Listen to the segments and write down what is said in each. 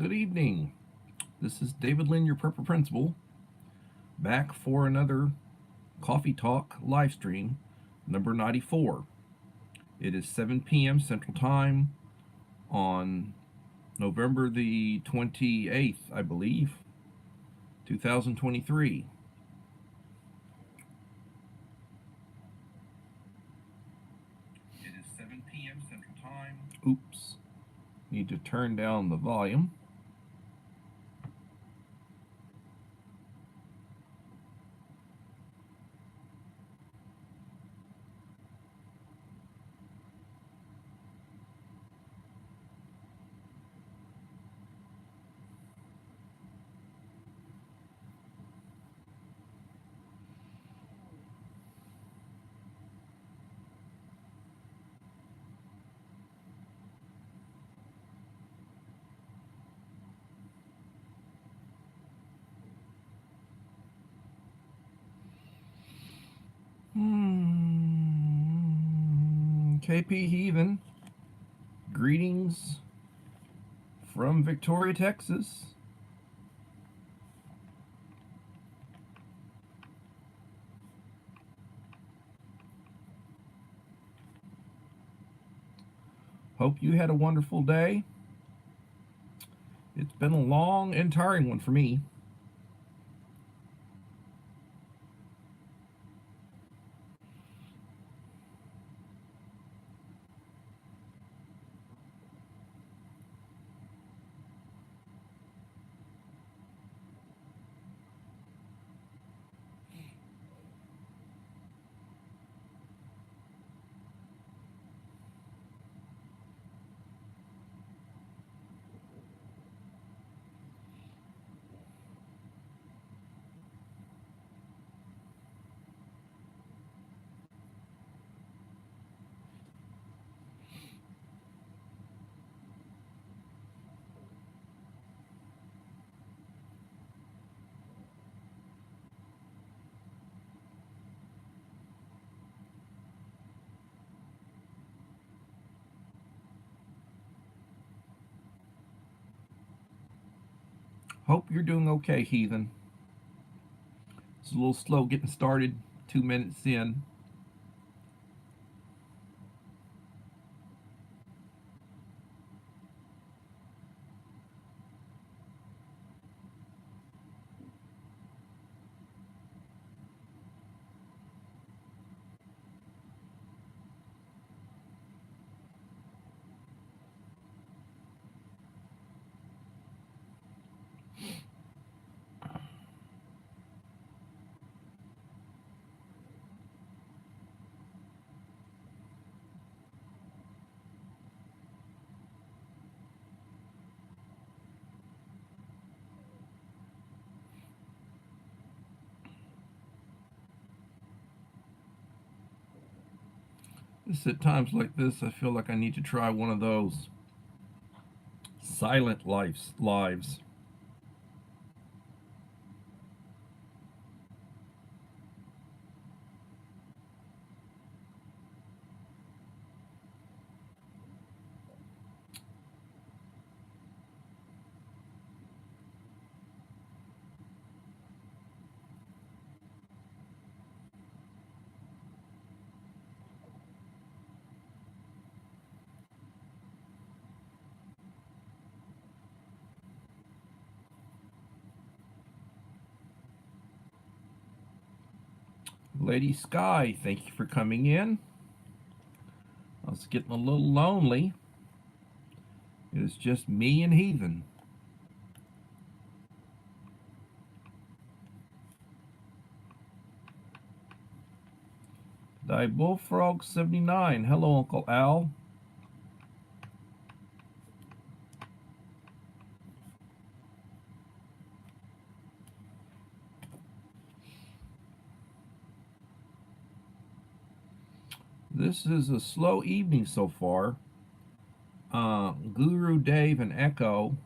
Good evening. This is David Lynn, your Prepper Principal, back for another Coffee Talk live stream, number 94. It is 7 p.m. Central Time on November the 28th, I believe, 2023. It is 7 p.m. Central Time. Oops. Need to turn down the volume. KP Heathen, greetings from Victoria, Texas. Hope you had a wonderful day. It's been a long and tiring one for me. Hope you're doing okay, Heathen. It's a little slow getting started, 2 minutes in. It's at times like this I feel like I need to try one of those silent lives. Lady Sky, thank you for coming in. I was getting a little lonely. It was just me and Heathen. Die Bullfrog 79. Hello, Uncle Al. This is a slow evening so far. Guru Dave and Echo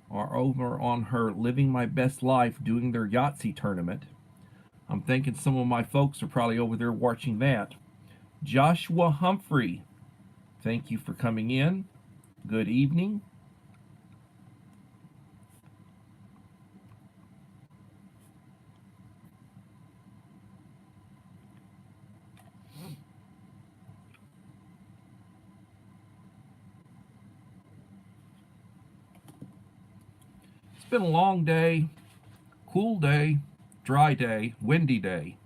are over on her Living My Best Life doing their Yahtzee tournament. I'm thinking some of my folks are probably over there watching that. Joshua Humphrey, thank you for coming in. Good evening. been a long day, cool day, dry day, windy day.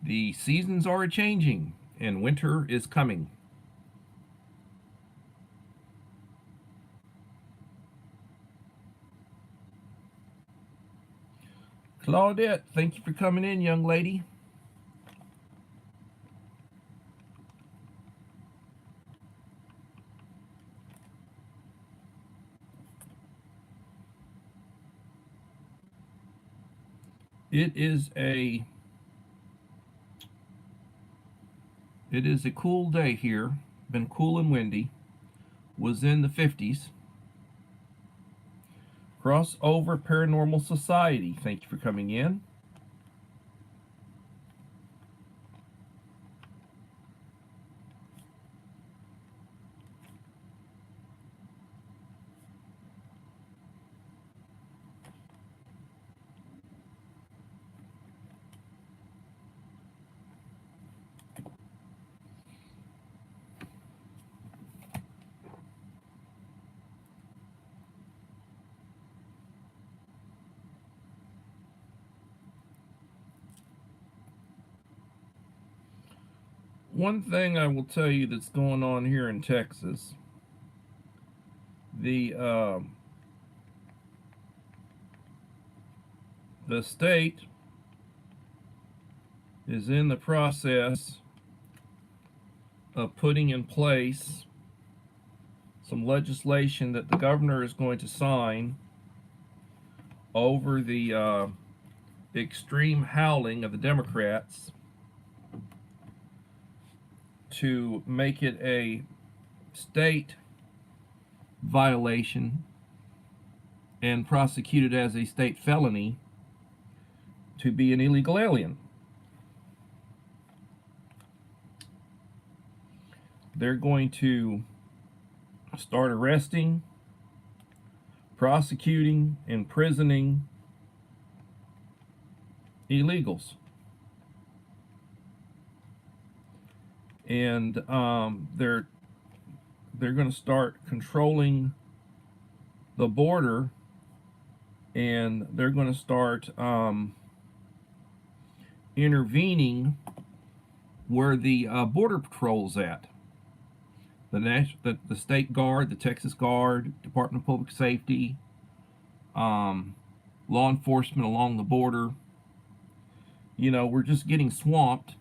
The seasons are changing and winter is coming. Claudette, thank you for coming in, young lady. It is a cool day here. Been cool and windy. Was in the 50s. Crossover Paranormal Society, thank you for coming in. One thing I will tell you that's going on here in Texas, the state is in the process of putting in place some legislation that the governor is going to sign over the extreme howling of the Democrats to make it a state violation and prosecute it as a state felony to be an illegal alien. They're going to start arresting, prosecuting, imprisoning illegals. And they're going to start controlling the border, and they're going to start intervening where the border patrol's at. The state guard, the Texas Guard, Department of Public Safety, law enforcement along the border. You know, we're just getting swamped.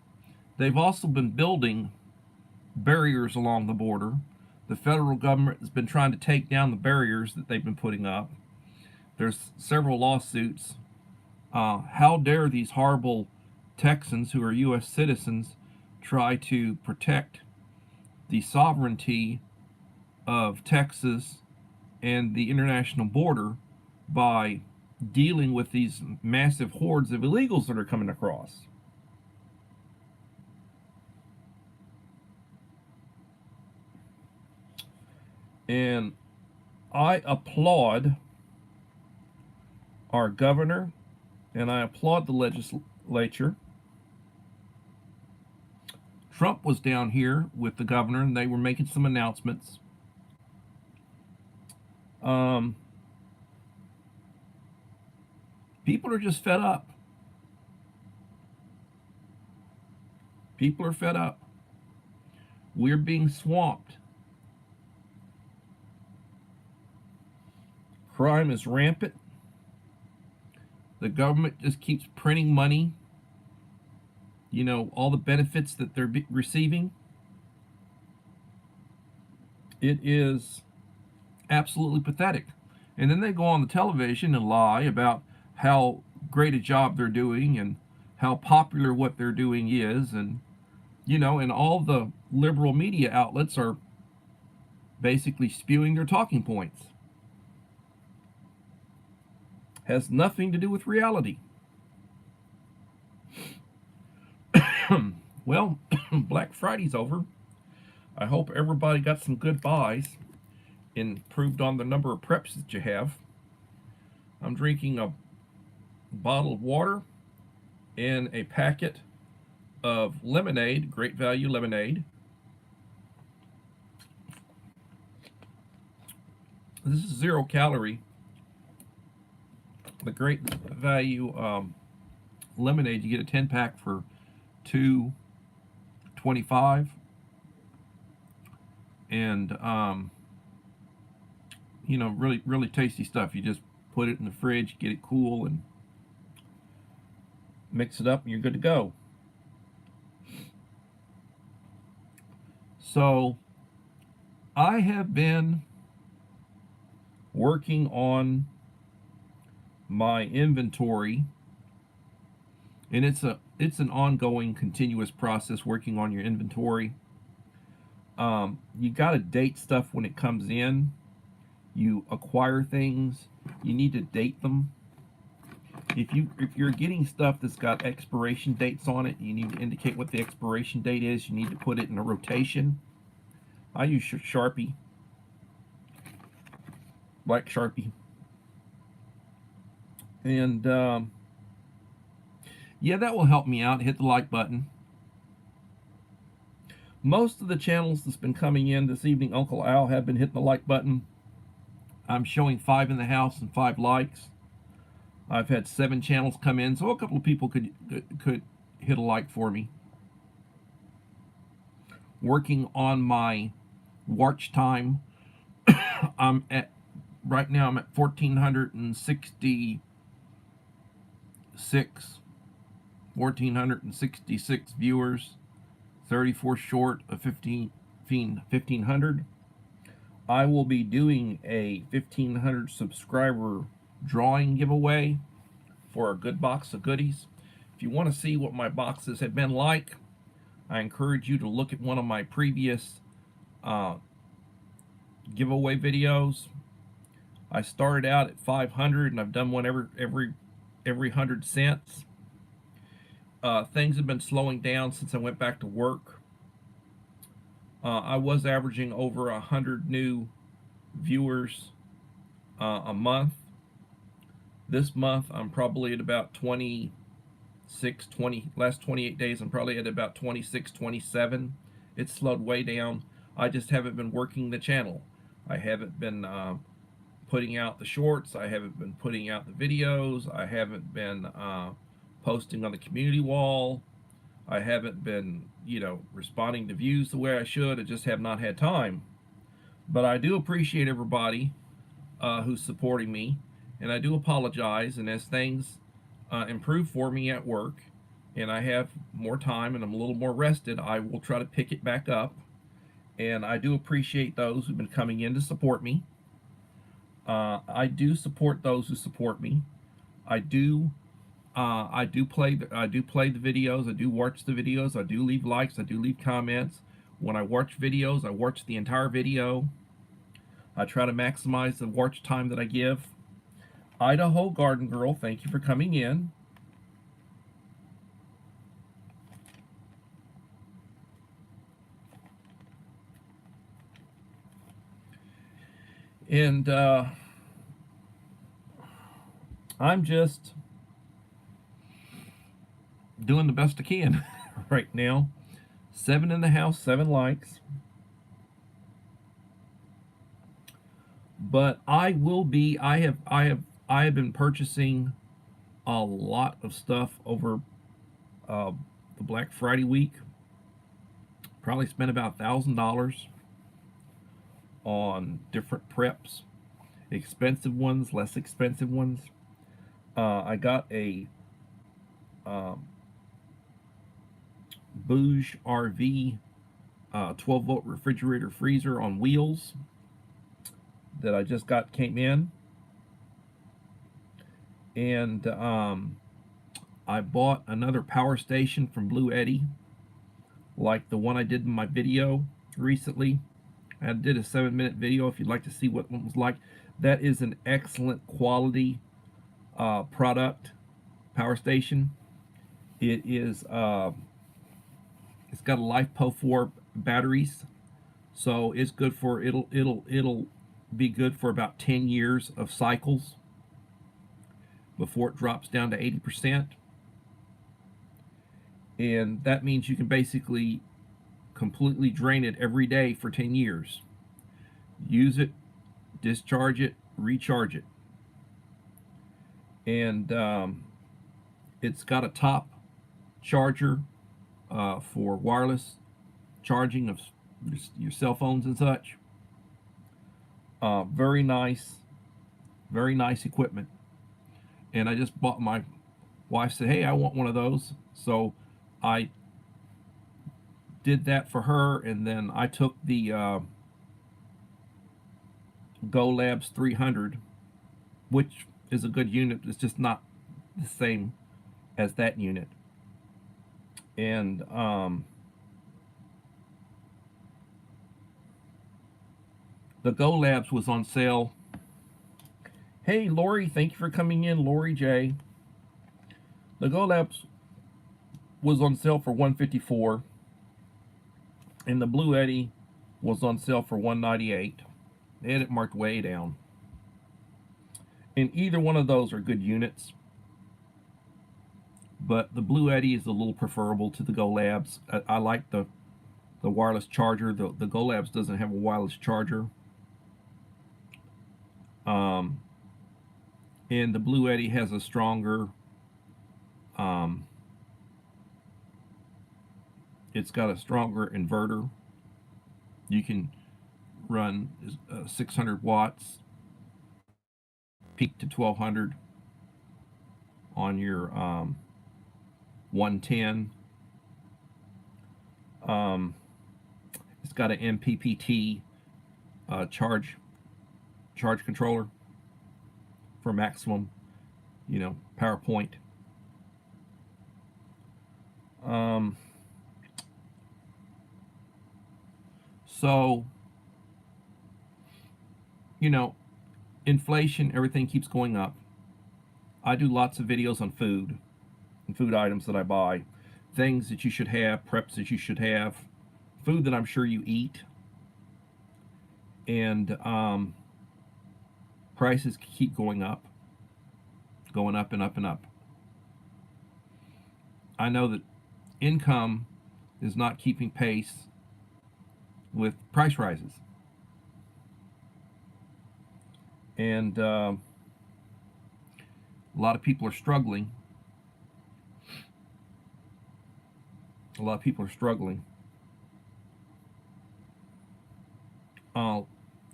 They've also been building barriers along the border. The federal government has been trying to take down the barriers that they've been putting up. There's several lawsuits. How dare these horrible Texans who are U.S. citizens try to protect the sovereignty of Texas and the international border by dealing with these massive hordes of illegals that are coming across. And I applaud our governor, and I applaud the legislature. Trump was down here with the governor, and they were making some announcements. People are just fed up. People are fed up. We're being swamped. Crime is rampant. The government just keeps printing money. You know, all the benefits that they're receiving. It is absolutely pathetic. And then they go on the television and lie about how great a job they're doing and how popular what they're doing is. And, you know, and all the liberal media outlets are basically spewing their talking points. Has nothing to do with reality. Well, Black Friday's over. I hope everybody got some good buys, improved on the number of preps that you have. I'm drinking a bottle of water and a packet of lemonade, Great Value lemonade. This is 0 calorie. The great value lemonade. You get a 10 pack for $2.25, and you know, really tasty stuff. You just put it in the fridge, get it cool, and mix it up, and you're good to go. So I have been working on my inventory, and it's an ongoing, continuous process working on your inventory. You got to date stuff when it comes in. You acquire things, you need to date them. If you're getting stuff that's got expiration dates on it, you need to indicate what the expiration date is. You need to put it in a rotation. I use Sharpie, black Sharpie, and yeah, that will help me out. Hit the like button. Most of the channels that's been coming in this evening, Uncle Al, have been hitting the like button. I'm showing 5 in the house and 5 likes. I've had 7 channels come in, so a couple of people could hit a like for me. Working on my watch time. I'm at right now. I'm at 1,466 viewers, 34 short of 1,500. I will be doing a 1,500 subscriber drawing giveaway for a good box of goodies. If you want to see what my boxes have been like, I encourage you to look at one of my previous giveaway videos. I started out at 500, and I've done one every 100 cents. Things have been slowing down since I went back to work. I was averaging over 100 new viewers a month. This month I'm probably at about 20 last 28 days I'm probably at about 26, 27. It's slowed way down. I just haven't been working the channel. I haven't been putting out the shorts. I haven't been putting out the videos. I haven't been posting on the community wall. I haven't been, responding to views the way I should. I just have not had time. But I do appreciate everybody who's supporting me, and I do apologize. And as things improve for me at work, and I have more time and I'm a little more rested, I will try to pick it back up. And I do appreciate those who've been coming in to support me. I do support those who support me. I do play the videos. I do watch the videos. I do leave likes. I do leave comments. When I watch videos, I watch the entire video. I try to maximize the watch time that I give. Idaho Garden Girl, thank you for coming in. And I'm just doing the best I can right now. 7 in the house, 7 likes. But I have been purchasing a lot of stuff over the Black Friday week. Probably spent about $1,000 on different preps, expensive ones, less expensive ones. I got a Bouge RV 12-volt refrigerator freezer on wheels that I just came in, and I bought another power station from Blue Eddy, like the one I did in my video recently. I did a 7-minute video if you'd like to see what one was like. That is an excellent quality product, power station. It is it's got a LiFePO4 batteries, so it's good for it'll be good for about 10 years of cycles before it drops down to 80%. And that means you can basically completely drain it every day for 10 years. Use it discharge it, recharge it. And it's got a top charger for wireless charging of your cell phones and such. Very nice equipment. And I just bought, my wife said, hey, I want one of those. So I did that for her, and then I took the Go Labs 300, which is a good unit. It's just not the same as that unit. And the Go Labs was on sale. Hey, Lori, thank you for coming in, Lori J. The Go Labs was on sale for $154, and the Blue Eddy was on sale for $198. They had it marked way down. And either one of those are good units, but the Blue Eddy is a little preferable to the Go Labs. I like the wireless charger. The Go Labs doesn't have a wireless charger. And the Blue Eddy has a stronger, it's got a stronger inverter. You can run 600 watts, peak to 1200 on your 110. It's got an MPPT charge controller for maximum, power point. So, inflation, everything keeps going up. I do lots of videos on food and food items that I buy, things that you should have, preps that you should have, food that I'm sure you eat, and prices keep going up and up and up. I know that income is not keeping pace with price rises. And a lot of people are struggling.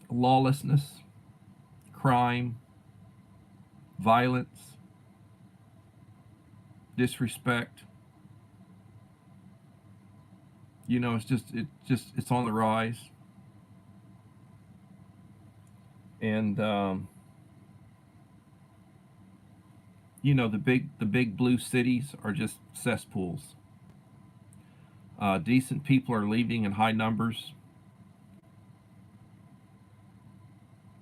Lawlessness, crime, violence, disrespect. It's on the rise. And the big blue cities are just cesspools. Decent people are leaving in high numbers.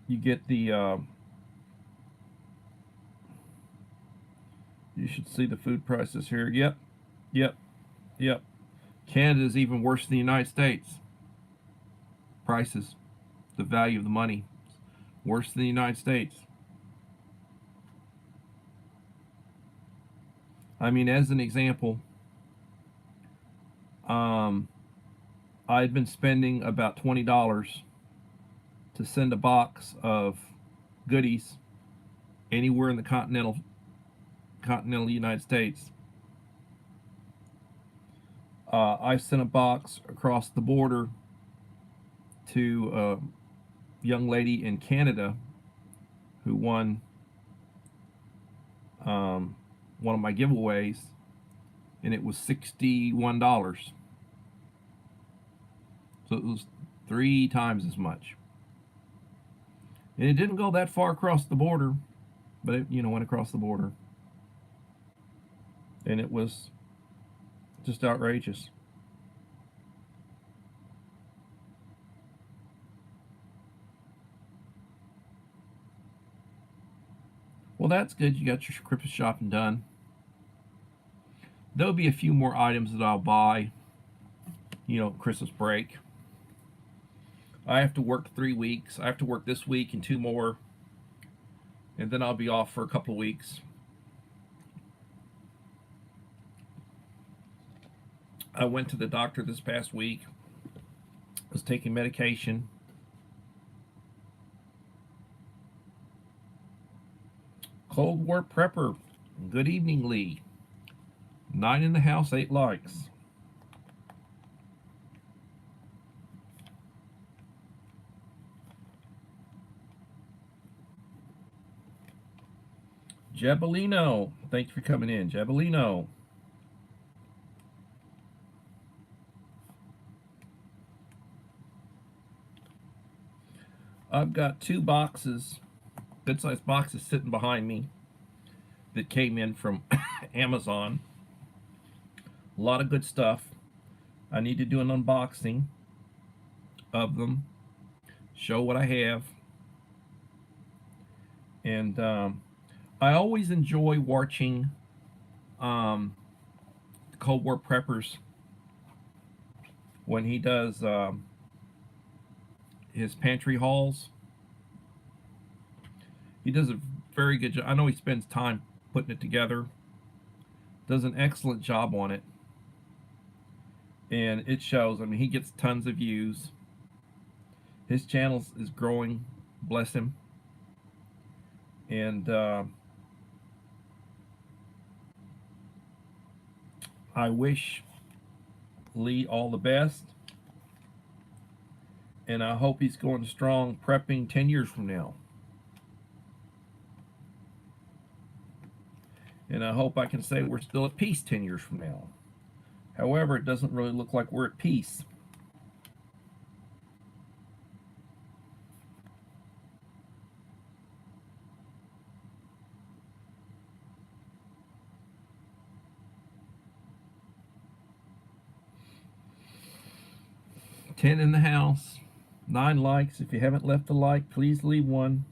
You get the you should see the food prices here. Yep. Canada's even worse than the United States. Prices, the value of the money, worse than the United States. I mean, as an example, I'd been spending about $20 to send a box of goodies anywhere in the continental United States. I sent a box across the border to a young lady in Canada who won one of my giveaways, and it was $61. So it was 3 times as much. And it didn't go that far across the border, but it went across the border. And it was just outrageous. Well, that's good. You got your Christmas shopping done. There'll be a few more items that I'll buy, Christmas break. I have to work 3 weeks. I have to work this week and 2 more, and then I'll be off for a couple of weeks. I went to the doctor this past week. Was taking medication. Cold War Prepper. Good evening, Lee. 9 in the house, 8 likes. Jabelino. Thanks for coming in, Jabelino. I've got 2 boxes, good-sized boxes sitting behind me that came in from Amazon. A lot of good stuff. I need to do an unboxing of them, show what I have. And I always enjoy watching Cold War Preppers when he does his pantry hauls. He does a very good job. I know he spends time putting it together, does an excellent job on it, and it shows. I mean, he gets tons of views. His channel is growing, bless him. And I wish Lee all the best, and I hope he's going strong prepping 10 years from now. And I hope I can say we're still at peace 10 years from now. However, it doesn't really look like we're at peace. Ten in the house, 9 likes. If you haven't left a like, please leave one.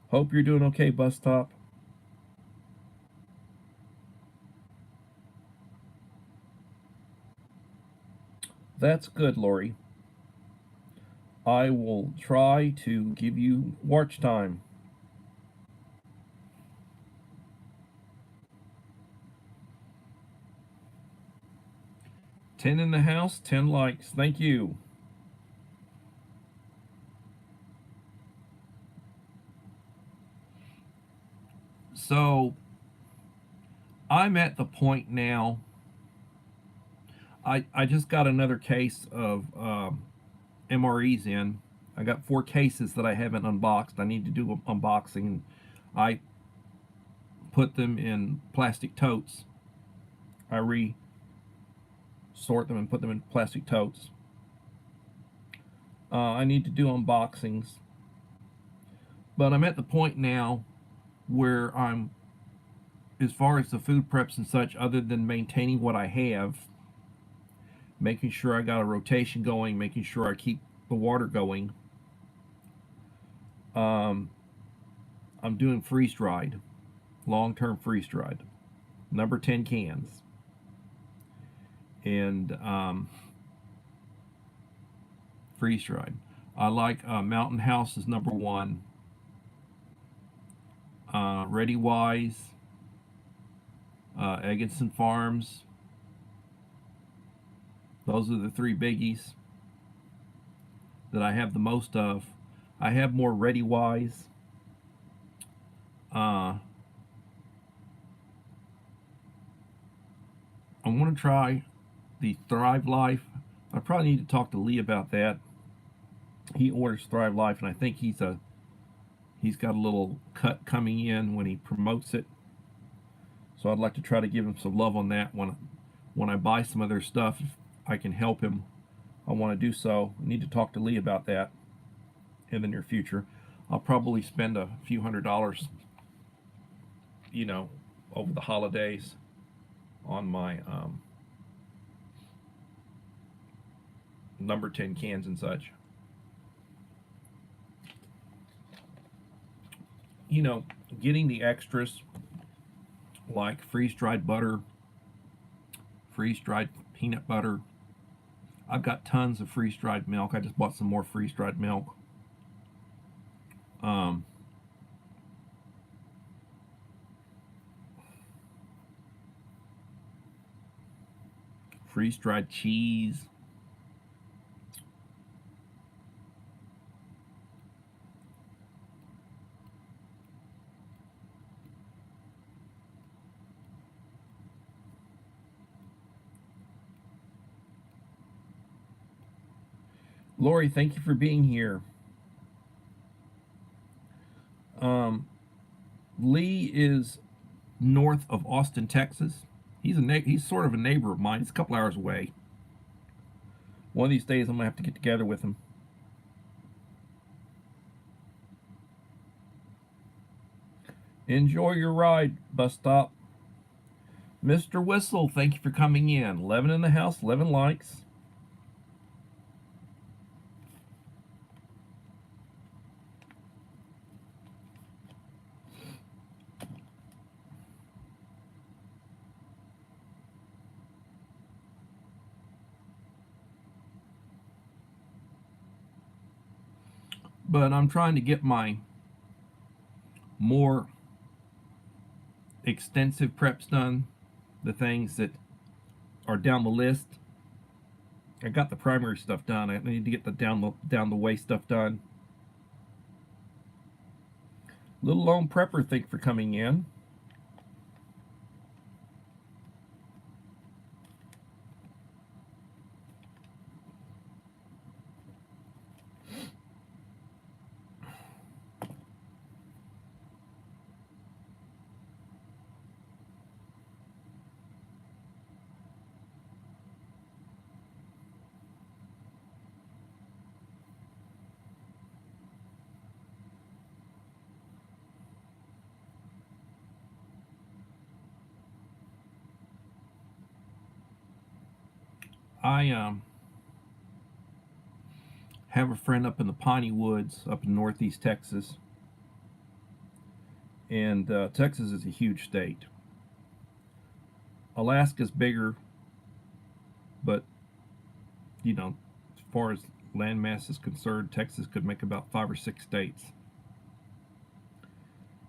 Hope you're doing okay, Bus Stop. That's good, Lori. I will try to give you watch time. Ten in the house, 10 likes. Thank you. So I'm at the point now. I just got another case of MREs in. I got 4 cases that I haven't unboxed. I need to do an unboxing. I put them in plastic totes. I sort them and put them in plastic totes. I need to do unboxings. But I'm at the point now where I'm, as far as the food preps and such, other than maintaining what I have, making sure I got a rotation going, making sure I keep the water going, I'm doing freeze-dried, long-term freeze-dried, number 10 cans. And freeze-dried. I like Mountain House is number 1. Ready Wise, Egginson Farms. Those are the 3 biggies that I have the most of. I have more Ready Wise. I want to try the Thrive Life. I probably need to talk to Lee about that. He orders Thrive Life, and I think he's got a little cut coming in when he promotes it. So I'd like to try to give him some love on that. When I buy some of their stuff, if I can help him, I want to do so. I need to talk to Lee about that in the near future. I'll probably spend a few $100s, you know, over the holidays on my number 10 cans and such. You know, getting the extras like freeze-dried butter, freeze-dried peanut butter. I've got tons of freeze-dried milk. I just bought some more freeze-dried milk. Freeze-dried cheese. Lori, thank you for being here. Um, Lee is north of Austin, Texas. He's sort of a neighbor of mine. He's a couple hours away. One of these days, I'm gonna have to get together with him. Enjoy your ride, bus stop. Mr. Whistle, thank you for coming in. 11 in the house, 11 likes. But I'm trying to get my more extensive preps done, the things that are down the list. I got the primary stuff done. I need to get the down the way stuff done. Little Lone Prepper, thank you for coming in. I have a friend up in the Piney Woods, up in northeast Texas, and Texas is a huge state. Alaska's bigger, but you know, as far as landmass is concerned, Texas could make about 5 or 6 states.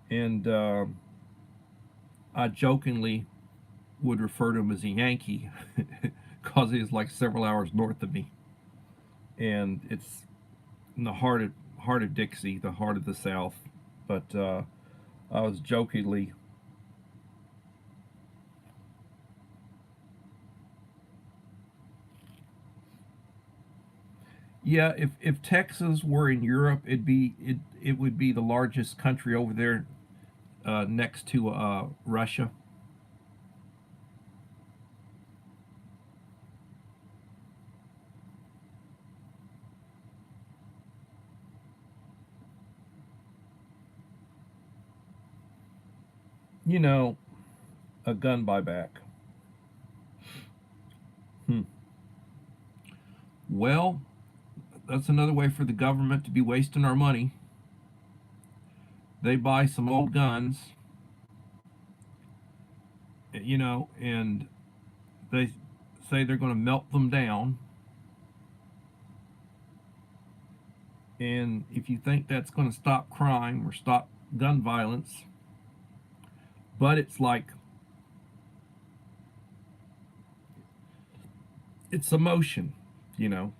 And I jokingly would refer to him as a Yankee because he is like several hours north of me, and it's in the heart of Dixie, the heart of the South. But I was jokingly. Yeah, if Texas were in Europe, it would be the largest country over there, next to Russia. You know, a gun buyback. Hmm. Well, that's another way for the government to be wasting our money. They buy some old guns, and they say they're going to melt them down. And if you think that's going to stop crime or stop gun violence, but it's like, it's emotion, you know,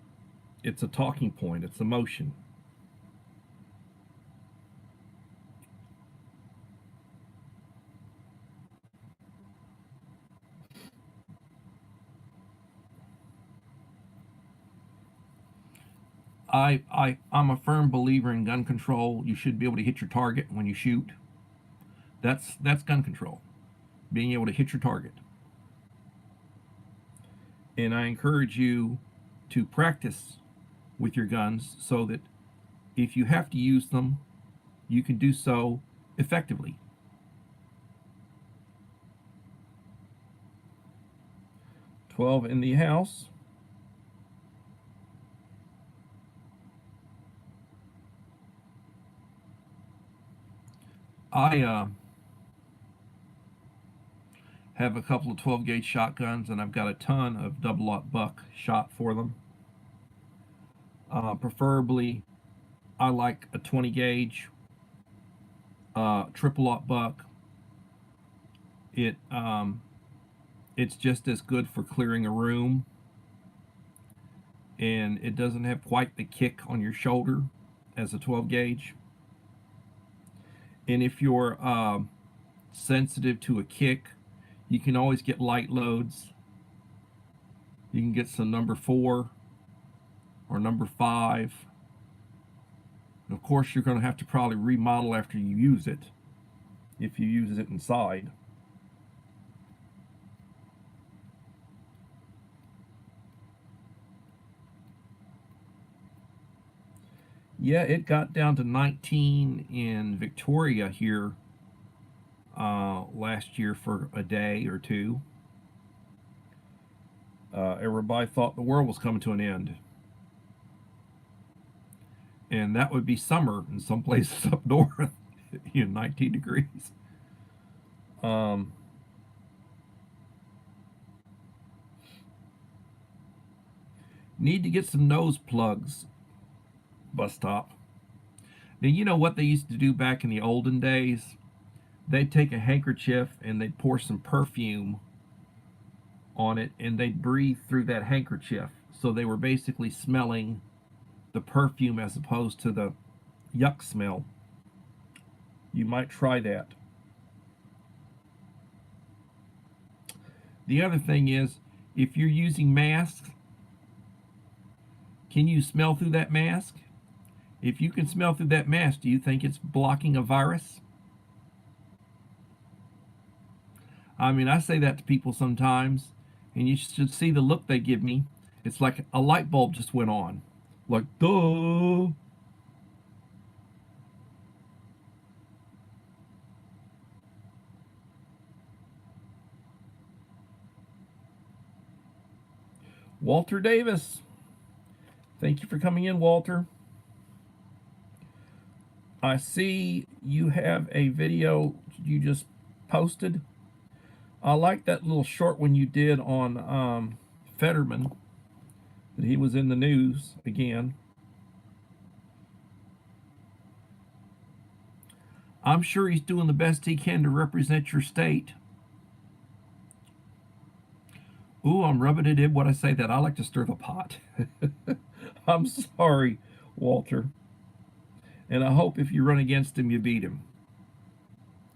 it's a talking point, it's emotion. I'm a firm believer in gun control. You should be able to hit your target when you shoot. That's gun control, being able to hit your target. And I encourage you to practice with your guns so that if you have to use them, you can do so effectively. 12 in the house. I have a couple of 12 gauge shotguns, and I've got a ton of double aught buck shot for them. Preferably, I like a 20 gauge triple aught buck. It it's just as good for clearing a room, and it doesn't have quite the kick on your shoulder as a 12 gauge. And if you're sensitive to a kick, you can always get light loads. You can get some number 4 or number 5. Of course, you're going to have to probably remodel after you use it, if you use it inside. Yeah, it got down to 19 in Victoria here last year for a day or two. Everybody thought the world was coming to an end. And that would be summer in some places up north, 19 degrees. Need to get some nose plugs, bus stop. Now, you know what they used to do back in the olden days? They'd take a handkerchief and they'd pour some perfume on it and they'd breathe through that handkerchief. So they were basically smelling the perfume as opposed to the yuck smell. You might try that. The other thing is, if you're using masks, can you smell through that mask? If you can smell through that mask, do you think it's blocking a virus? I mean, I say that to people sometimes, and you should see the look they give me. It's like a light bulb just went on. Like, duh. Walter Davis. Thank you for coming in, Walter. I see you have a video you just posted. I like that little short one you did on Fetterman, that he was in the news again. I'm sure he's doing the best he can to represent your state. Ooh, I'm rubbing it in when I say that. I like to stir the pot. I'm sorry, Walter. And I hope if you run against him, you beat him.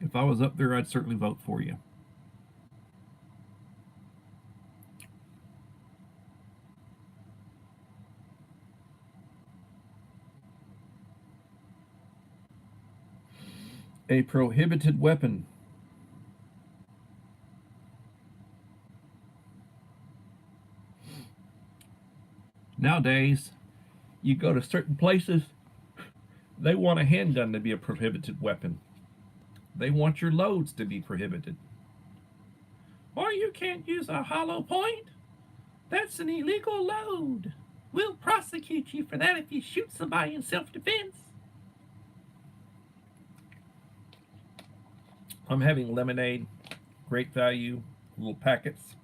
If I was up there, I'd certainly vote for you. A prohibited weapon. Nowadays, you go to certain places, they want a handgun to be a prohibited weapon. They want your loads to be prohibited. Or you can't use a hollow point. That's an illegal load. We'll prosecute you for that if you shoot somebody in self-defense. I'm having lemonade, great value, little packets.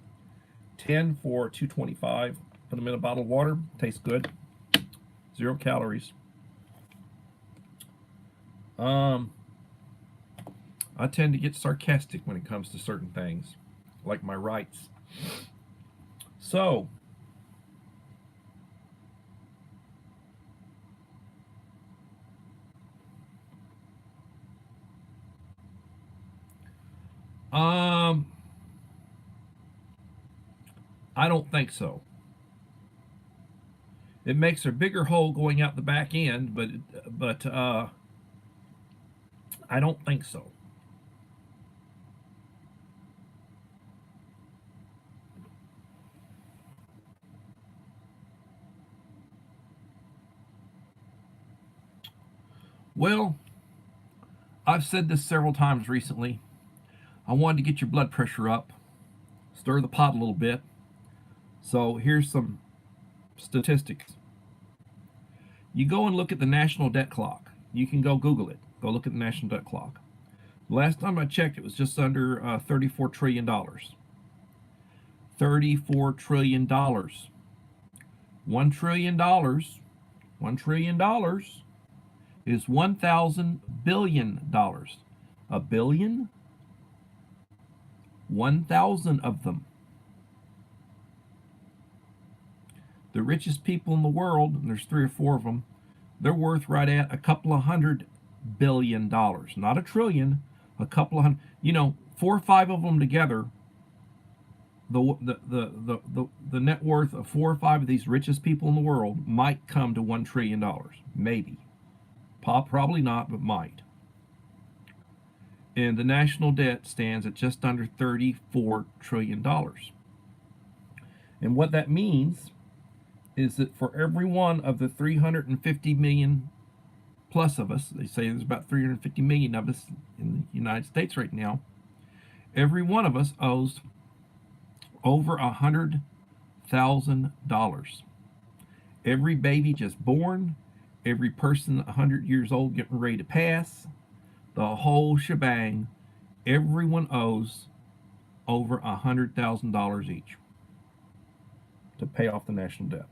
10 for $2.25. Put them in a bottle of water. Tastes good. 0 calories. I tend to get sarcastic when it comes to certain things, like my rights. So, I don't think so. It makes a bigger hole going out the back end, but I don't think so. Well, I've said this several times recently. I wanted to get your blood pressure up, stir the pot a little bit. So here's some statistics. You go and look at the national debt clock. You can go Google it. Go look at the national debt clock. Last time I checked, it was just under $34 trillion. $34 trillion. $1 trillion. $1 trillion is 1,000 billion dollars. A billion? 1,000 of them. The richest people in the world, and there's 3 or 4 of them, they're worth right at a couple of $100 billion. Not a trillion, a couple of hundred. 4 or 5 of them together the net worth of 4 or 5 of these richest people in the world might come to $1 trillion, maybe. Probably not, but might. And the national debt stands at just under $34 trillion. And what that means is that for every one of the 350 million plus of us, they say there's about 350 million of us in the United States right now, every one of us owes over $100,000. Every baby just born, every person 100 years old getting ready to pass, the whole shebang, everyone owes over $100,000 each to pay off the national debt.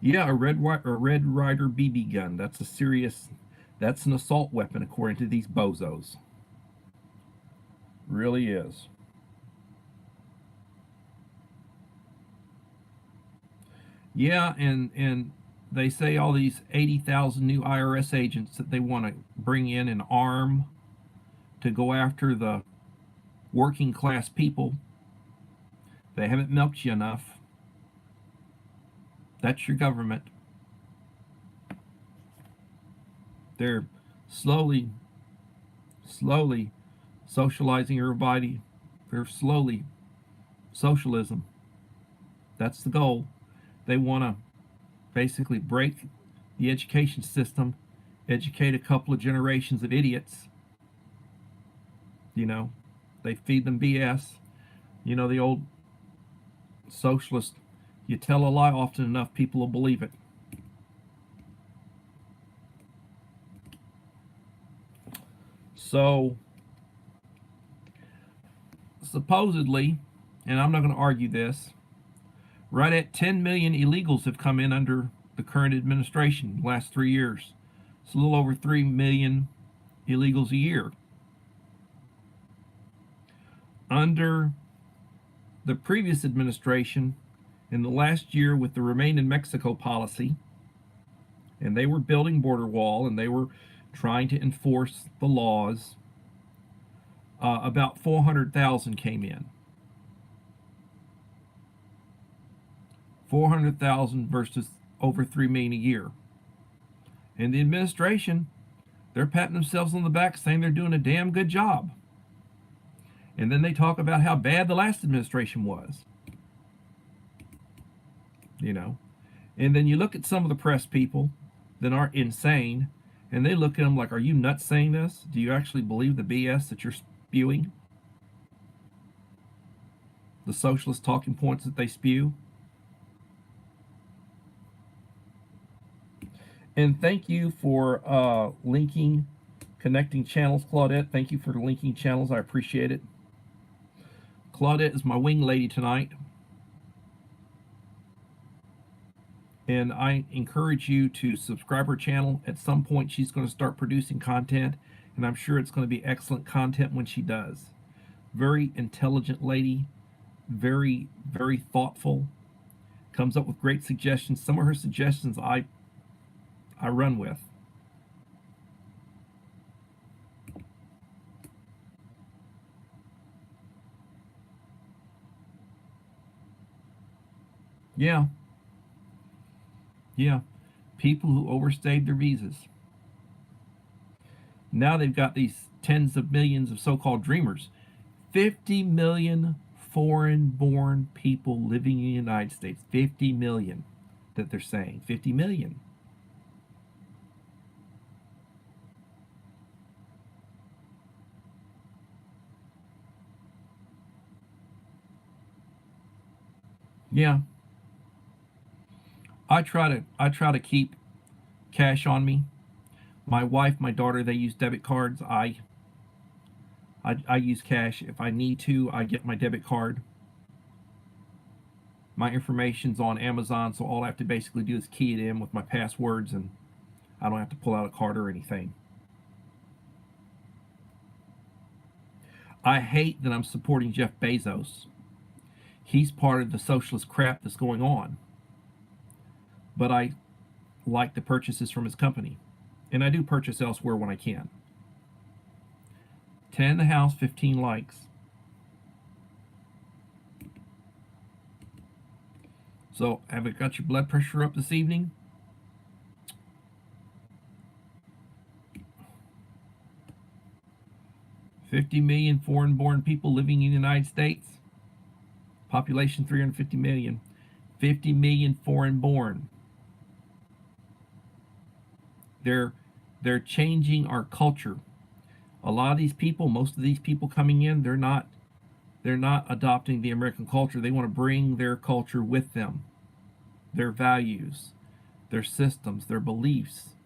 Yeah, a Red Ryder BB gun. That's an assault weapon according to these bozos. Really is. Yeah, and they say all these 80,000 new IRS agents that they want to bring in and arm to go after the working class people. They haven't milked you enough. That's your government. They're slowly, slowly socializing everybody. They're slowly socialism. That's the goal. They want to basically break the education system, educate a couple of generations of idiots. You know, they feed them BS. You know, the old socialist, you tell a lie often enough, people will believe it. So, supposedly, and I'm not going to argue this, right at 10 million illegals have come in under the current administration the last 3 years. It's a little over 3 million illegals a year. Under the previous administration, in the last year with the Remain in Mexico policy, and they were building border wall and they were trying to enforce the laws, about 400,000 came in. 400,000 versus over 3 million a year. And the administration, they're patting themselves on the back saying they're doing a damn good job. And then they talk about how bad the last administration was. You know. And then you look at some of the press people that aren't insane, and they look at them like, are you nuts saying this? Do you actually believe the BS that you're spewing? The socialist talking points that they spew? And thank you for linking, connecting channels, Claudette. Thank you for linking channels. I appreciate it. Claudette is my wing lady tonight. And I encourage you to subscribe her channel. At some point, she's going to start producing content, and I'm sure it's going to be excellent content when she does. Very intelligent lady, very, very thoughtful, comes up with great suggestions. Some of her suggestions I run with. Yeah. Yeah. People who overstayed their visas. Now they've got these tens of millions of so-called dreamers. 50 million foreign-born people living in the United States. 50 million that they're saying. 50 million. Yeah. I try to keep cash on me. My wife, my daughter, they use debit cards. I use cash. If I need to, I get my debit card. My information's on Amazon, so all I have to basically do is key it in with my passwords, and I don't have to pull out a card or anything. I hate that I'm supporting Jeff Bezos. He's part of the socialist crap that's going on. But like the purchases from his company. And I do purchase elsewhere when I can. 10 in the house, 15 likes. So, have it got your blood pressure up this evening? $50 million foreign-born people living in the United States. Population 350 million. 50 million foreign-born. They're changing our culture. A lot of these people, most of these people coming in, they're not adopting the American culture. They want to bring their culture with them, their values, their systems, their beliefs.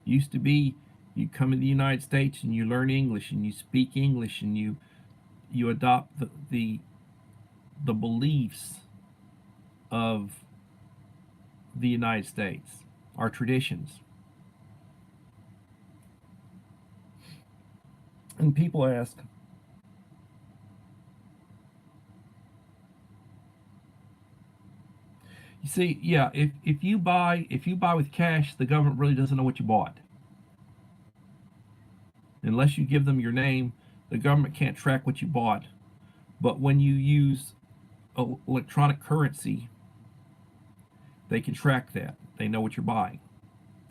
Used to be, you come to the United States and you learn English and you speak English and you adopt the beliefs of the United States, our traditions. And people ask, you see, yeah, if you buy with cash, the government really doesn't know what you bought. Unless you give them your name, the government can't track what you bought. But when you use electronic currency, they can track that. They know what you're buying.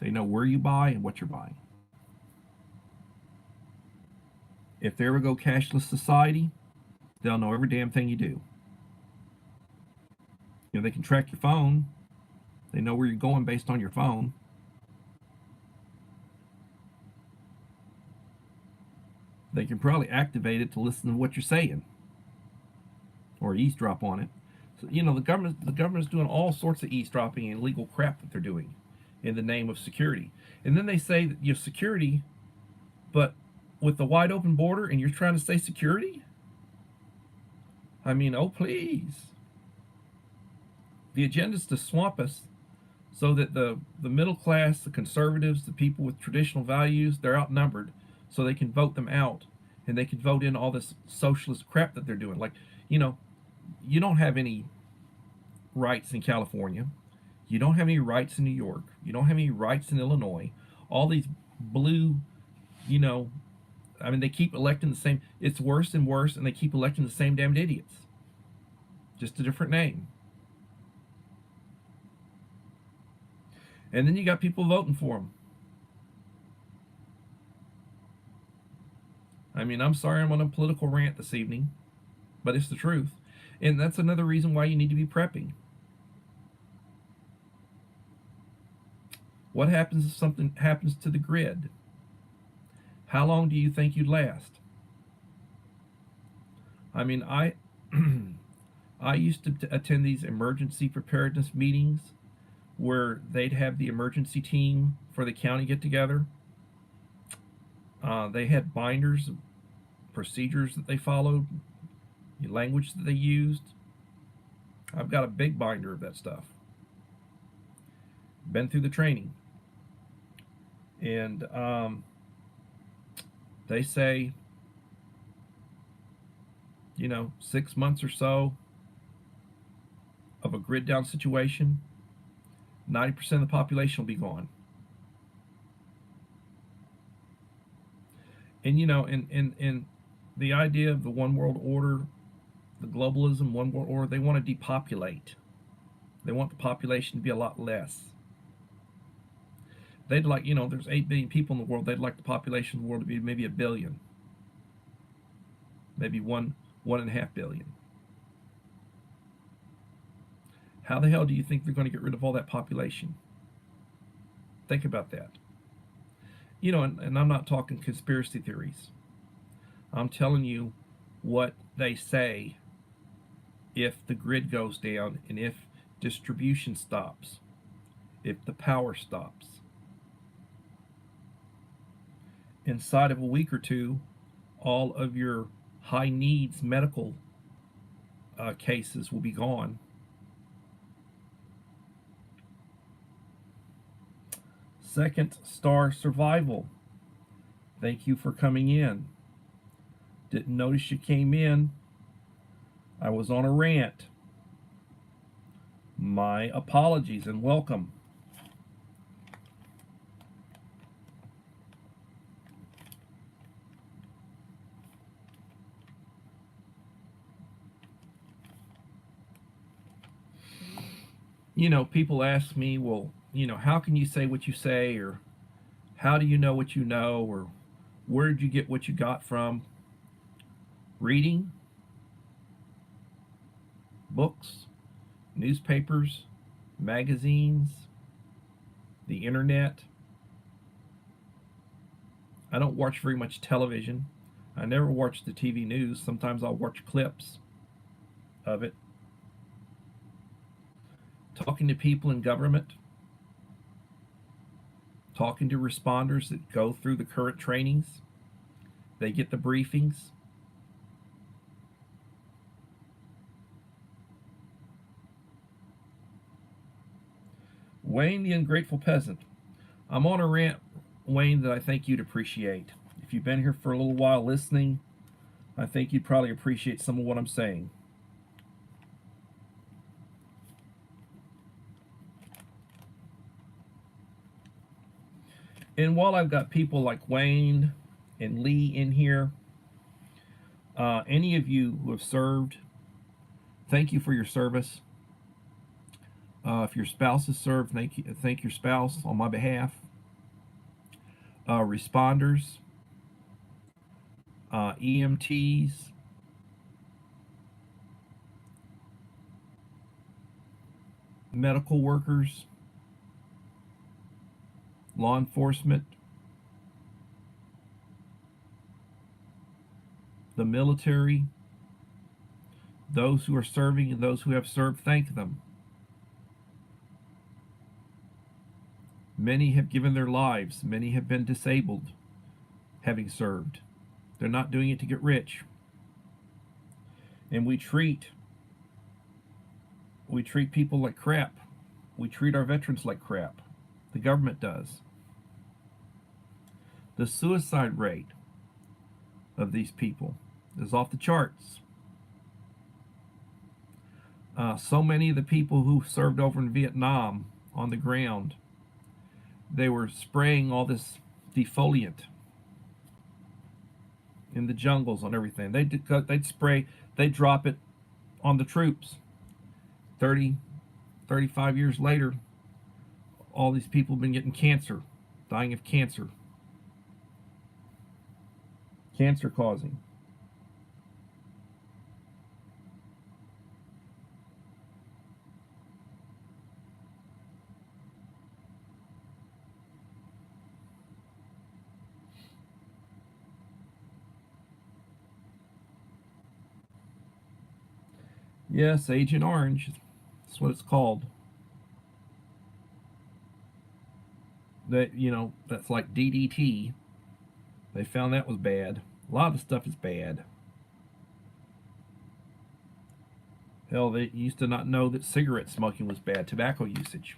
They know where you buy and what you're buying. If they ever go cashless society, they'll know every damn thing you do. You know, they can track your phone. They know where you're going based on your phone. They can probably activate it to listen to what you're saying or eavesdrop on it. So, you know, the government's doing all sorts of eavesdropping and illegal crap that they're doing in the name of security. And then they say that you're security, but with the wide open border and you're trying to say security? I mean, oh please. The agenda is to swamp us so that the middle class, the conservatives, the people with traditional values, they're outnumbered, so they can vote them out and they can vote in all this socialist crap that they're doing. Like, you know, you don't have any rights in California. You don't have any rights in New York. You don't have any rights in Illinois. All these blue, you know, I mean, they keep electing the same. It's worse and worse, and they keep electing the same damned idiots. Just a different name. And then you got people voting for them. I mean, I'm sorry I'm on a political rant this evening, but it's the truth. And that's another reason why you need to be prepping. What happens if something happens to the grid? How long do you think you'd last? I mean, I used to attend these emergency preparedness meetings where they'd have the emergency team for the county get together. They had binders, procedures that they followed, the language that they used. I've got a big binder of that stuff. Been through the training. And they say, you know, 6 months or so of a grid down situation, 90% of the population will be gone. And you know, in the idea of the one world order, the globalism, one world order, they want to depopulate. They want the population to be a lot less. They'd like, you know, there's 8 billion people in the world. They'd like the population of the world to be maybe 1 billion. Maybe 1.5 billion. How the hell do you think they're going to get rid of all that population? Think about that. You know, and I'm not talking conspiracy theories. I'm telling you what they say if the grid goes down and if distribution stops, if the power stops. Inside of a week or two, all of your high needs medical cases will be gone. Second Star Survival. Thank you for coming in. Didn't notice you came in. I was on a rant. My apologies and welcome. People ask me, well, how can you say what you say, or how do you know what you know, or where did you get what you got from? Reading books, newspapers, magazines, the internet. I don't watch very much television. I never watch the TV news. Sometimes I'll watch clips of it. Talking to people in government, talking to responders that go through the current trainings. They get the briefings. Wayne the Ungrateful Peasant. I'm on a rant, Wayne, that I think you'd appreciate. If you've been here for a little while listening, I think you'd probably appreciate some of what I'm saying. And while I've got people like Wayne and Lee in here, any of you who have served, thank you for your service. If your spouse has served, thank your spouse on my behalf. Responders, EMTs, medical workers, law enforcement, the military, those who are serving and those who have served, thank them. Many have given their lives. Many have been disabled having served. They're not doing it to get rich. And we treat people like crap. We treat our veterans like crap. The government does. The suicide rate of these people is off the charts. So many of the people who served over in Vietnam on the ground, they were spraying all this defoliant in the jungles on everything. They'd spray, they'd drop it on the troops. 30, 35 years later, all these people have been getting cancer, dying of cancer. Cancer causing. Yes, Agent Orange. That's what it's called. That's like DDT. They found that was bad. A lot of the stuff is bad. Hell, they used to not know that cigarette smoking was bad. Tobacco usage,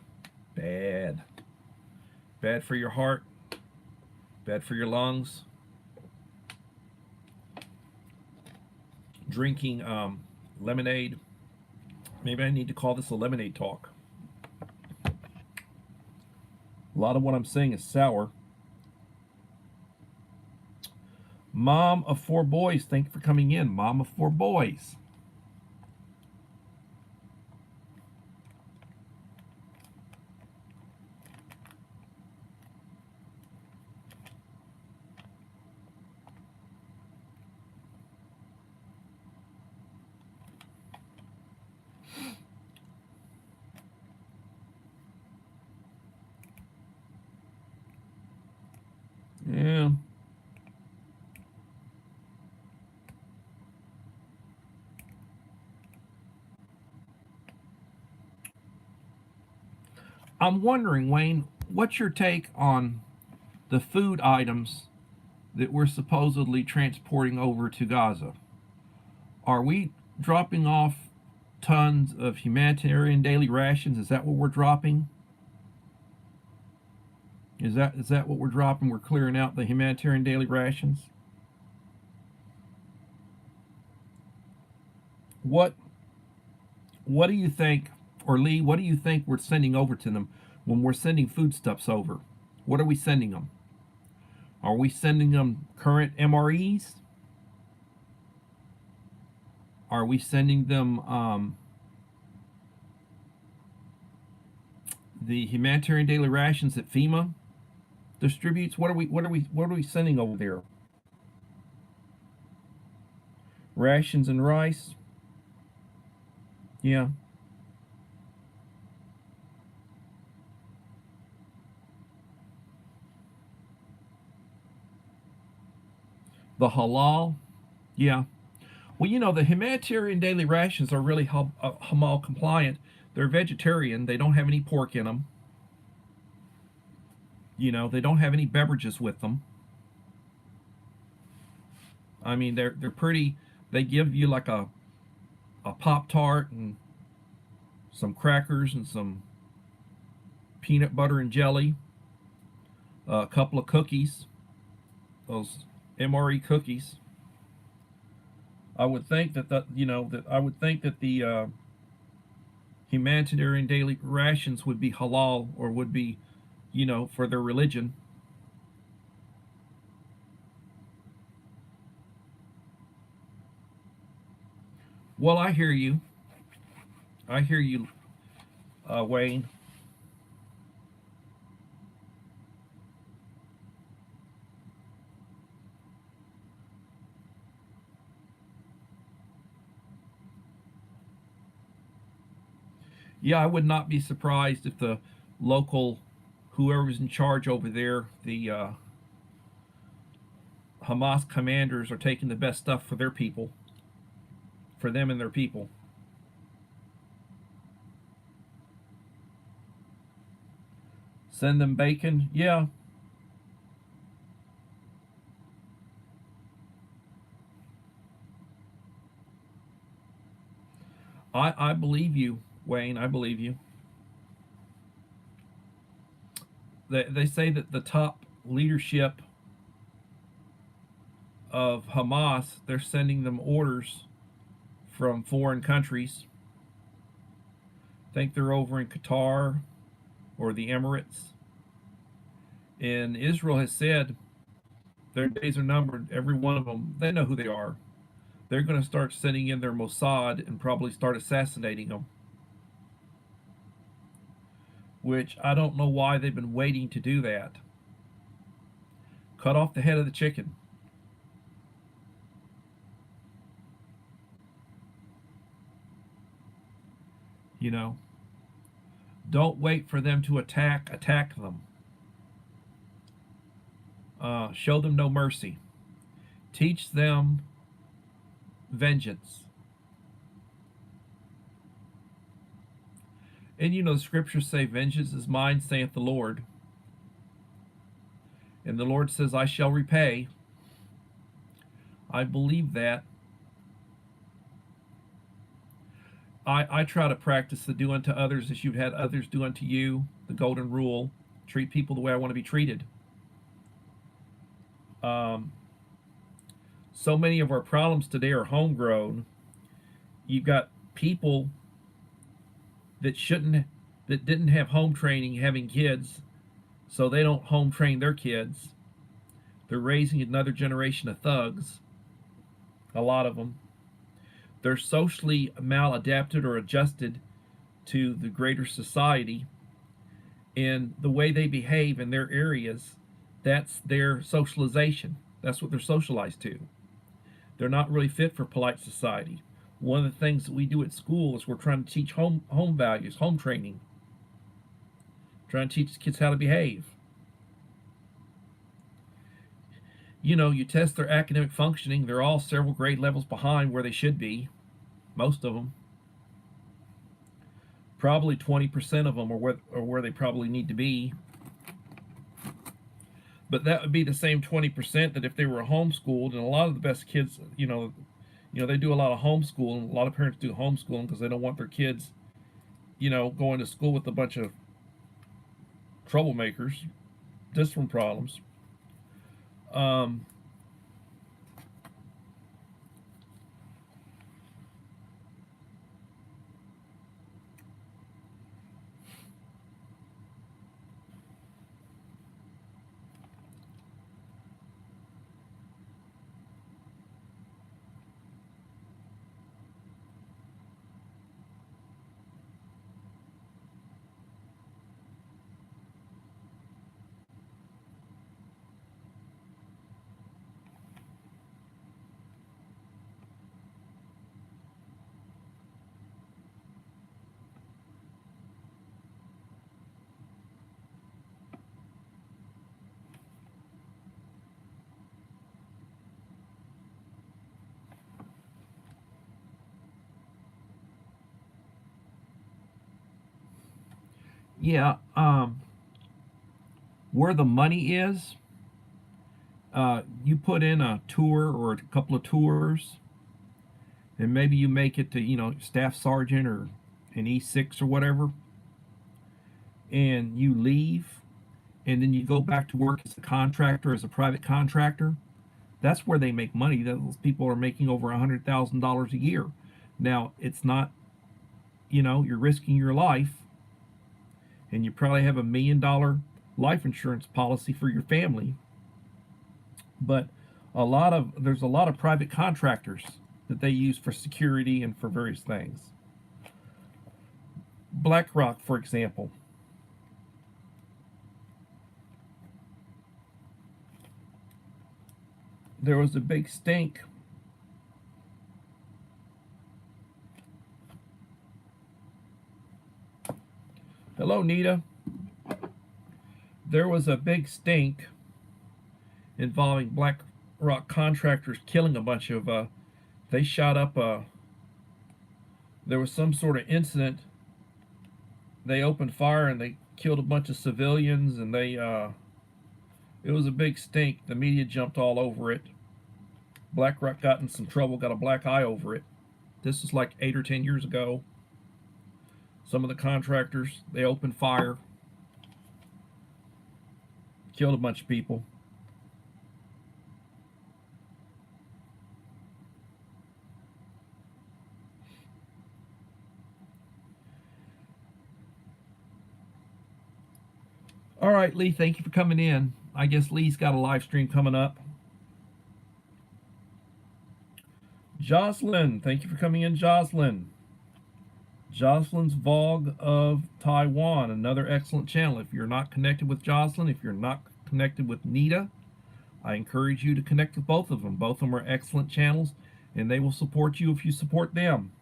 bad. Bad for your heart. Bad for your lungs. Drinking lemonade. Maybe I need to call this a lemonade talk. A lot of what I'm saying is sour. Mom of 4 boys, thank you for coming in. Mom of 4 boys. Yeah. I'm wondering, Wayne, what's your take on the food items that we're supposedly transporting over to Gaza? Are we dropping off tons of humanitarian daily rations? Is that what we're dropping? Is that what we're dropping? We're clearing out the humanitarian daily rations? What what do you think, or Lee, what do you think we're sending over to them when we're sending foodstuffs over? What are we sending them? Are we sending them current MREs? Are we sending them the humanitarian daily rations that FEMA distributes. What are we sending over there? Rations and rice. Yeah. The halal. Yeah. Well, the humanitarian daily rations are really halal compliant. They're vegetarian. They don't have any pork in them. They don't have any beverages with them. I mean, they're pretty. They give you like a Pop Tart and some crackers and some peanut butter and jelly, a couple of cookies, those MRE cookies. I would think that the humanitarian daily rations would be halal, or would be, for their religion. Well, I hear you. I hear you, Wayne. Yeah, I would not be surprised if the local, whoever's in charge over there, the Hamas commanders, are taking the best stuff for their people, for them and their people. Send them bacon. Yeah, I believe you, Wayne. I believe you. They say that the top leadership of Hamas, they're sending them orders from foreign countries. I think they're over in Qatar or the Emirates. And Israel has said their days are numbered. Every one of them, they know who they are. They're going to start sending in their Mossad and probably start assassinating them. Which I don't know why they've been waiting to do that. Cut off the head of the chicken. You know, don't wait for them to attack them. Show them no mercy. Teach them vengeance. And the scriptures say, vengeance is mine, saith the Lord. And the Lord says, I shall repay. I believe that. I try to practice the do unto others as you've had others do unto you, the golden rule. Treat people the way I want to be treated. Um, so many of our problems today are homegrown. You've got people that shouldn't, that didn't have home training having kids, so they don't home train their kids. They're raising another generation of thugs, a lot of them. They're socially maladapted or adjusted to the greater society, and the way they behave in their areas, that's their socialization. That's what they're socialized to. They're not really fit for polite society. One of the things that we do at school is we're trying to teach home values, home training, trying to teach kids how to behave. You test their academic functioning. They're all several grade levels behind where they should be, most of them. Probably 20% of them are where they probably need to be. But that would be the same 20% that if they were homeschooled, and a lot of the best kids, they do a lot of homeschooling. A lot of parents do homeschooling because they don't want their kids, going to school with a bunch of troublemakers, discipline problems. Um, Yeah, where the money is, you put in a tour or a couple of tours, and maybe you make it to, staff sergeant or an E6 or whatever, and you leave, and then you go back to work as a contractor, as a private contractor. That's where they make money. Those people are making over $100,000 a year. Now, it's not, you're risking your life, and you probably have $1 million life insurance policy for your family. But there's a lot of private contractors that they use for security and for various things. BlackRock, for example. There was a big stink. Hello, Nita. There was a big stink involving BlackRock contractors killing a bunch of, they shot up, there was some sort of incident. They opened fire and they killed a bunch of civilians, and it was a big stink. The media jumped all over it. BlackRock got in some trouble, got a black eye over it. This was like 8 or 10 years ago. Some of the contractors, they opened fire, killed a bunch of people. All right, Lee, thank you for coming in. I guess Lee's got a live stream coming up. Jocelyn, thank you for coming in, Jocelyn. Jocelyn's Vlog of Taiwan, another excellent channel. If you're not connected with Jocelyn, if you're not connected with Nita, I encourage you to connect with both of them. Both of them are excellent channels, and they will support you if you support them.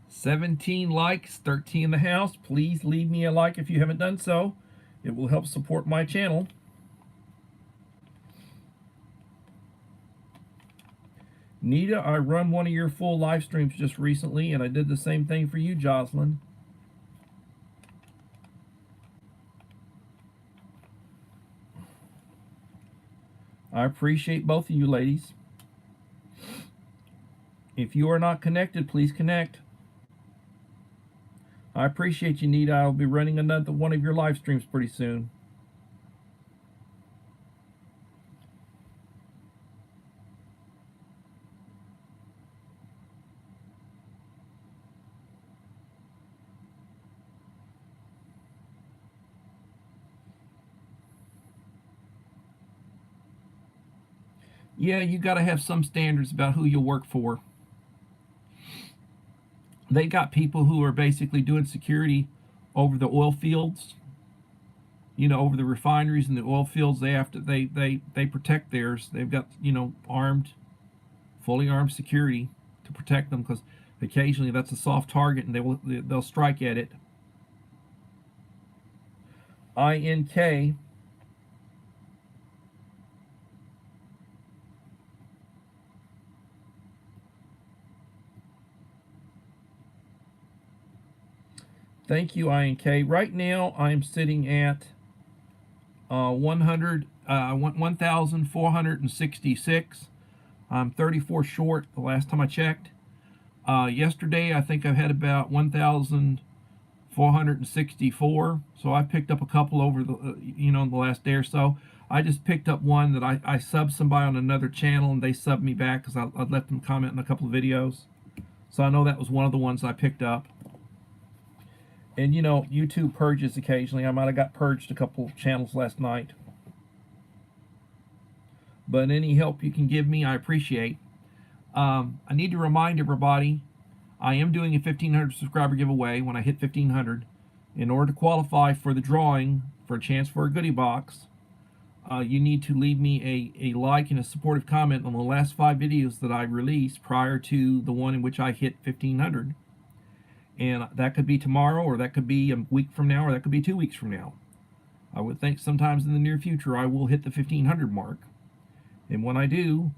$17 likes, 13 in the house. Please leave me a like if you haven't done so. It will help support my channel. Nita, I run one of your full live streams just recently, and I did the same thing for you, Jocelyn. I appreciate both of you ladies. If you are not connected, please connect. I appreciate you, Nita. I'll be running another one of your live streams pretty soon. Yeah, you got to have some standards about who you'll work for. They got people who are basically doing security over the oil fields, over the refineries and the oil fields. They protect theirs. They've got, fully armed security to protect them, because occasionally that's a soft target and they'll strike at it. INK. Thank you, INK. Right now, I'm sitting at 1,466. I'm 34 short the last time I checked. Yesterday, I think I've had about 1,464. So I picked up a couple over the, in the last day or so. I just picked up one that I subbed somebody on another channel, and they subbed me back because I left them comment in a couple of videos. So I know that was one of the ones I picked up. And YouTube purges occasionally. I might have got purged a couple of channels last night. But any help you can give me, I appreciate. I need to remind everybody, I am doing a 1,500 subscriber giveaway when I hit 1,500. In order to qualify for the drawing for a chance for a goodie box, you need to leave me a like and a supportive comment on the last 5 videos that I released prior to the one in which I hit 1,500. And that could be tomorrow, or that could be a week from now, or that could be 2 weeks from now. I would think sometimes in the near future I will hit the 1,500 mark. And when I do,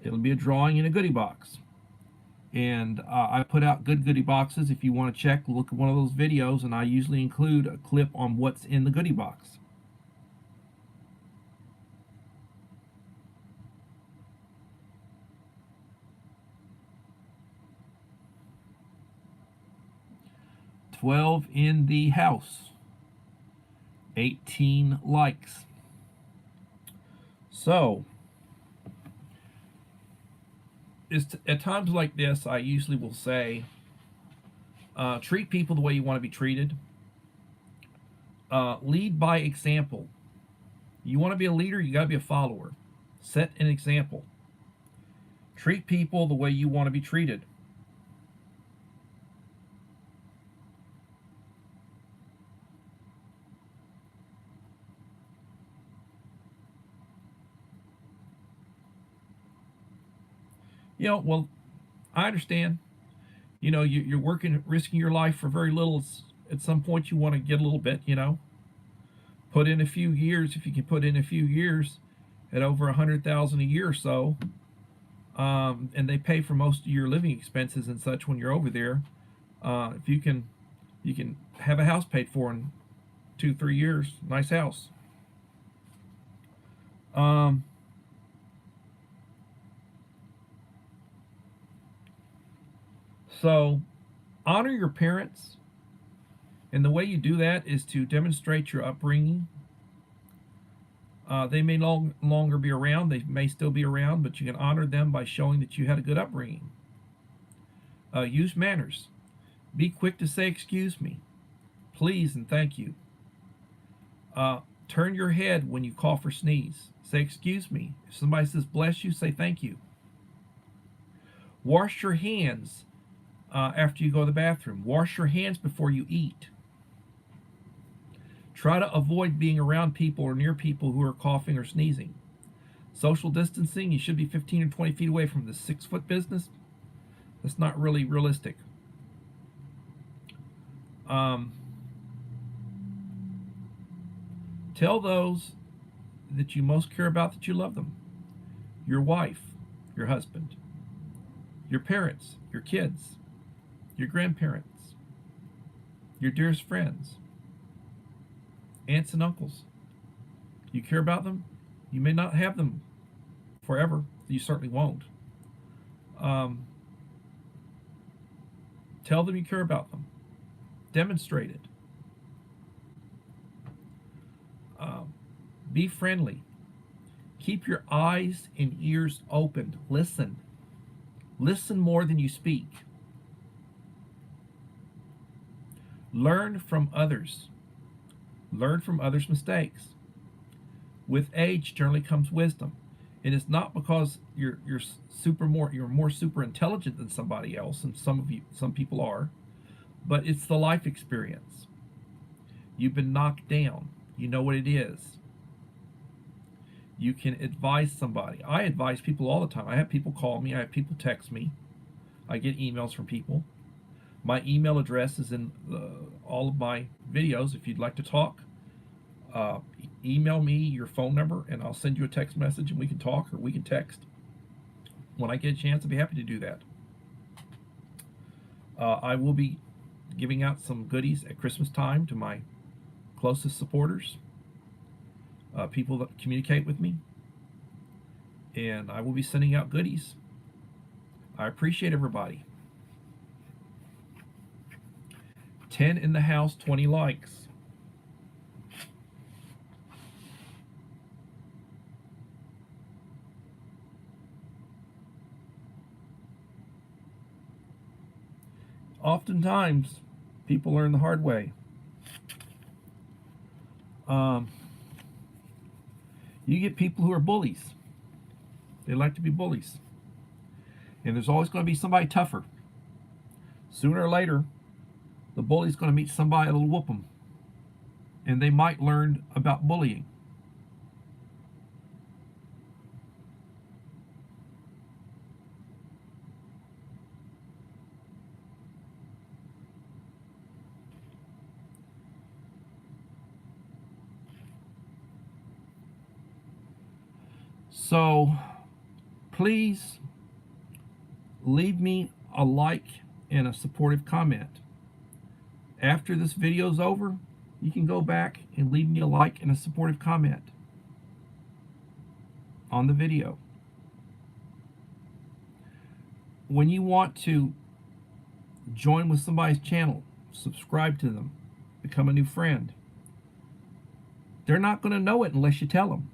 it'll be a drawing in a goodie box. And I put out good goodie boxes. If you want to check, look at one of those videos, and I usually include a clip on what's in the goodie box. "12 in the house, 18 likes." So, at times like this, I usually will say, treat people the way you want to be treated. Lead by example. You want to be a leader, you got to be a follower. Set an example. Treat people the way you want to be treated. Well, I understand. You're working, risking your life for very little. At some point, you want to get a little bit. Put in a few years. If you can put in a few years, at over 100,000 a year or so, and they pay for most of your living expenses and such when you're over there. If you can have a house paid for in 2-3 years. Nice house. So, honor your parents, and the way you do that is to demonstrate your upbringing. They may no longer be around, they may still be around, but you can honor them by showing that you had a good upbringing. Use manners. Be quick to say excuse me, please, and thank you. Turn your head when you cough or sneeze. Say excuse me. If somebody says bless you, say thank you. Wash your hands after you go to the bathroom. Wash your hands before you eat. Try to avoid being around people or near people who are coughing or sneezing. Social distancing, you should be 15 or 20 feet away from the 6-foot business. That's not really realistic. Tell those that you most care about that you love them. Your wife, your husband, your parents, your kids, your grandparents, your dearest friends, aunts and uncles. You care about them. You may not have them forever. You certainly won't. Tell them you care about them. Demonstrate it. Be friendly. Keep your eyes and ears open. Listen. Listen more than you speak. Learn from others. Learn from others' mistakes. With age generally comes wisdom. And it's not because you're more super intelligent than somebody else, and some people are, but it's the life experience. You've been knocked down. You know what it is. You can advise somebody. I advise people all the time. I have people call me. I have people text me. I get emails from people. My email address is in all of my videos. If you'd like to talk, email me your phone number, and I'll send you a text message, and we can talk, or we can text. When I get a chance, I'll be happy to do that. I will be giving out some goodies at Christmas time to my closest supporters, people that communicate with me, and I will be sending out goodies. I appreciate everybody. 10 in the house, 20 likes. Oftentimes, people learn the hard way. You get people who are bullies. They like to be bullies. And there's always going to be somebody tougher. Sooner or later, the bully's going to meet somebody that'll whoop them. And they might learn about bullying. So please leave me a like and a supportive comment. After this video is over, you can go back and leave me a like and a supportive comment on the video. When you want to join with somebody's channel, subscribe to them, become a new friend, they're not going to know it unless you tell them.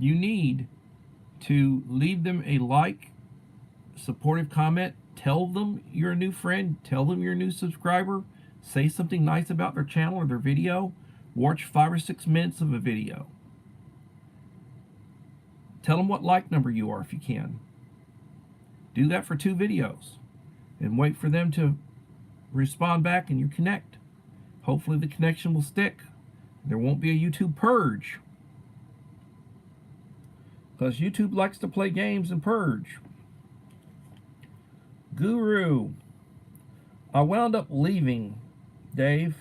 You need to leave them a like, supportive comment, tell them you're a new friend, tell them you're a new subscriber, say something nice about their channel or their video, watch 5 or 6 minutes of a video. Tell them what like number you are if you can. Do that for 2 videos and wait for them to respond back and you connect. Hopefully the connection will stick. There won't be a YouTube purge, because YouTube likes to play games and purge. Guru, I wound up leaving, Dave,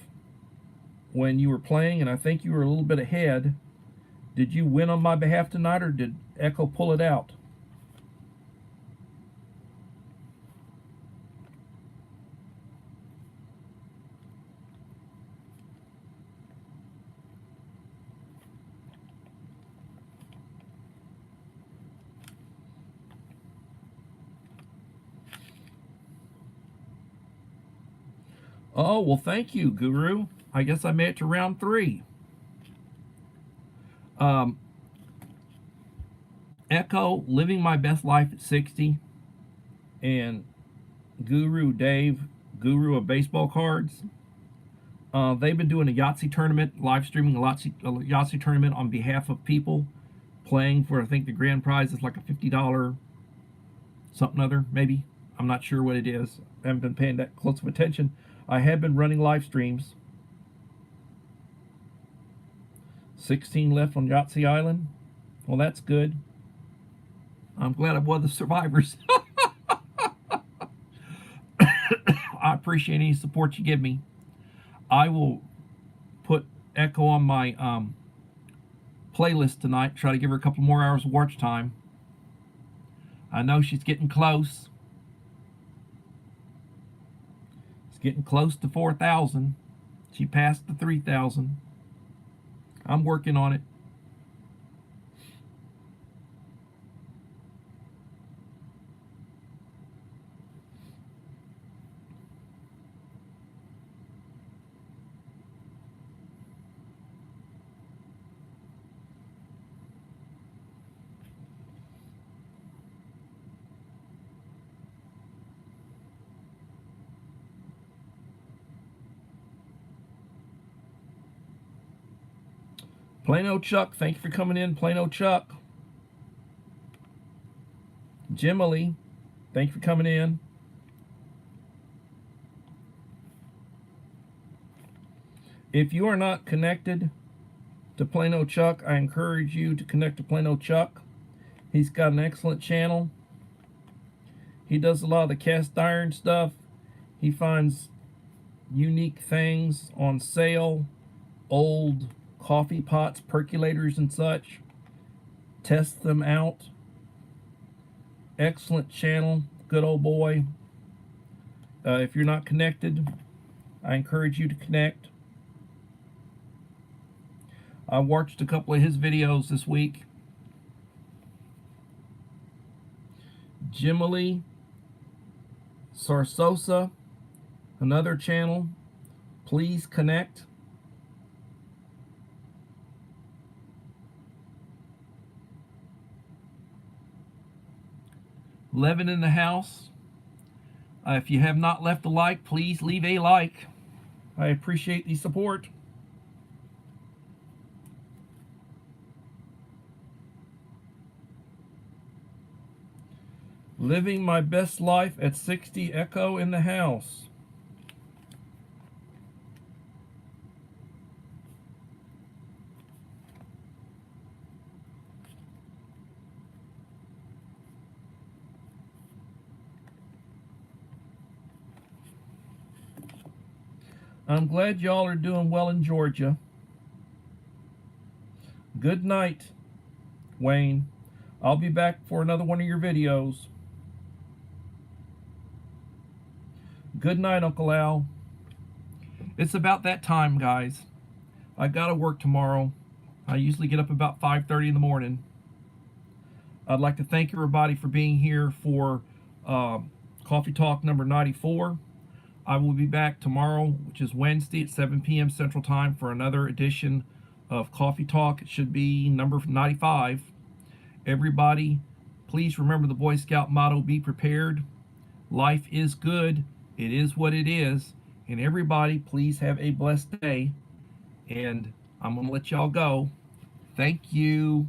when you were playing, and I think you were a little bit ahead. Did you win on my behalf tonight, or did Echo pull it out? Oh, well, thank you, Guru. I guess I made it to round 3. Echo, living my best life at 60, and Guru Dave, Guru of baseball cards. They've been doing a Yahtzee tournament, live streaming a Yahtzee tournament on behalf of people playing for, I think the grand prize is like a $50 something other, maybe. I'm not sure what it is. I haven't been paying that close of attention. I have been running live streams. 16 left on Yahtzee Island. Well, that's good. I'm glad I'm one of the survivors. I appreciate any support you give me. I will put Echo on my playlist tonight. Try to give her a couple more hours of watch time. I know she's getting close. It's getting close to 4,000. She passed the 3,000. I'm working on it. Plano Chuck, thank you for coming in, Plano Chuck. Jimily, thank you for coming in. If you are not connected to Plano Chuck, I encourage you to connect to Plano Chuck. He's got an excellent channel. He does a lot of the cast iron stuff. He finds unique things on sale, old coffee pots, percolators and such. Tests them out. Excellent channel, good old boy. If you're not connected, I encourage you to connect. I watched a couple of his videos this week. Jimily Sarsosa, another channel. Please connect. Levin in the house. If you have not left a like, please leave a like. I appreciate the support. Living my best life at 60, Echo in the house. I'm glad y'all are doing well in Georgia. Good night, Wayne. I'll be back for another one of your videos. Good night, Uncle Al. It's about that time, guys. I gotta work tomorrow. I usually get up about 5:30 in the morning. I'd like to thank everybody for being here for Coffee Talk number 94. I will be back tomorrow, which is Wednesday at 7 p.m. Central Time, for another edition of Coffee Talk. It should be number 95. Everybody, please remember the Boy Scout motto, be prepared. Life is good. It is what it is. And everybody, please have a blessed day. And I'm going to let y'all go. Thank you.